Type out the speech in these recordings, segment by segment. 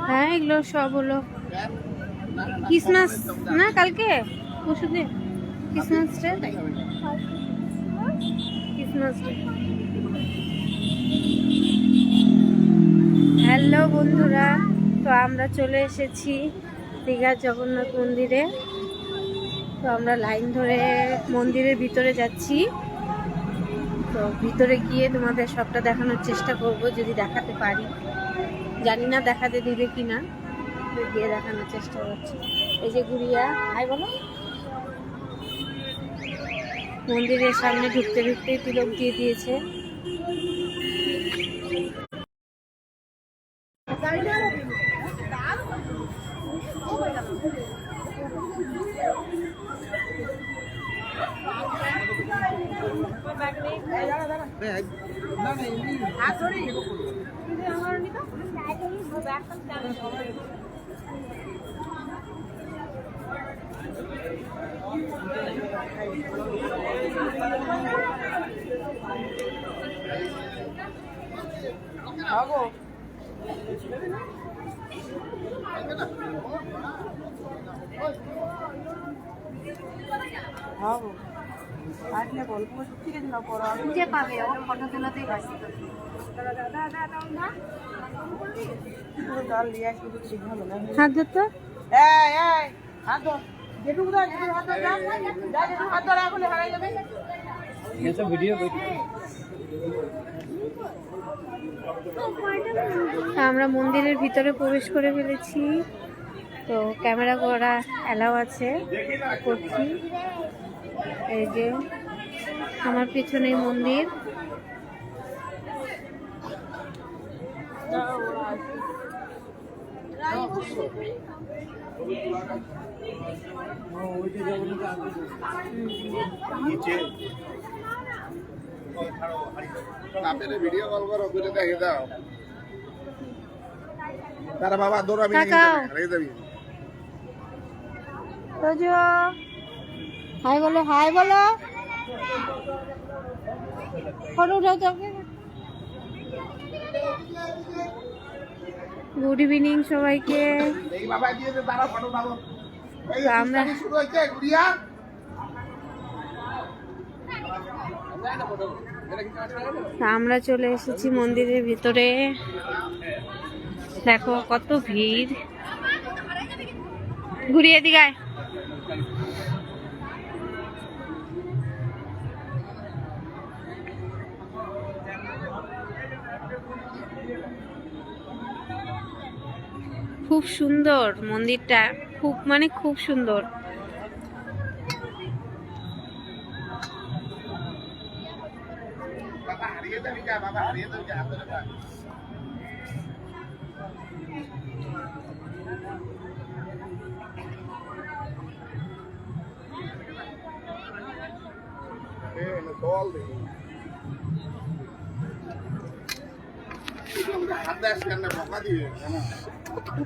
হ্যাঁ এগুলো সব হলো ক্রিসমাস না কালকে পরশুদিন Christmas day Christmas day. Hello বন্ধুরা, তো আমরা চলে এসেছি দীঘার জগন্নাথ মন্দিরে। তো আমরা লাইন ধরে মন্দিরের ভিতরে যাচ্ছি। তো ভিতরে গিয়ে তোমাদের সবটা দেখানোর চেষ্টা করব, যদি দেখাতে পারি। জানি না দেখাতে দিবে কি না, গিয়ে দেখানোর চেষ্টা করছি। এই যে গুড়িয়া, হাই বলো। মন্দিরের সামনে ঢুকতে ঢুকতেই তিলক দিয়ে দিয়েছে। যে পাবে ও ফটো তোলাতেই ব্যস্ত। হাত ধরতো আমরা মন্দিরের ভিতরে প্রবেশ করে ফেলেছি। তো ক্যামেরা করা অ্যালাউ আছে, করছি। এই যে আমার পেছনে মন্দির। ভিডিও কল করো, দেখে দাও তারা বাবা দৌড়াবি হাই বলো, হাই বলো, ফটো উঠাও তো। গুড ইভিনিং সবাইকে। আমরা চলে এসেছি মন্দিরের ভিতরে। দেখো কত ভিড়। ঘুরিয়ে দিঘায় খুব সুন্দর মন্দিরটা, খুব মানে খুব সুন্দর।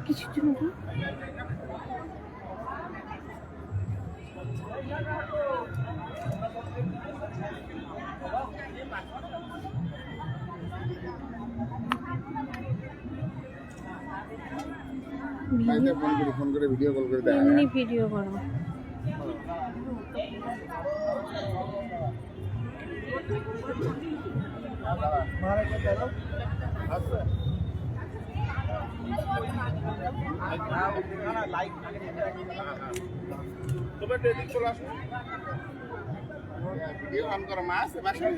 কিছুর জন্য ফোন করে ভিডিও কল করে দেয়, এমনি ভিডিও করো। ভিডিও অন করো, মা আছে বাসায়,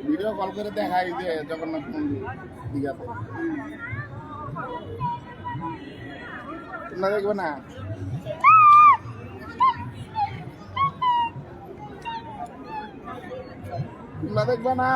ভিডিও কল করে দেখাই যে জগন্নাথ মন্দির দীঘাতে। তোমরা দেখবে না? তোমরা দেখবে না?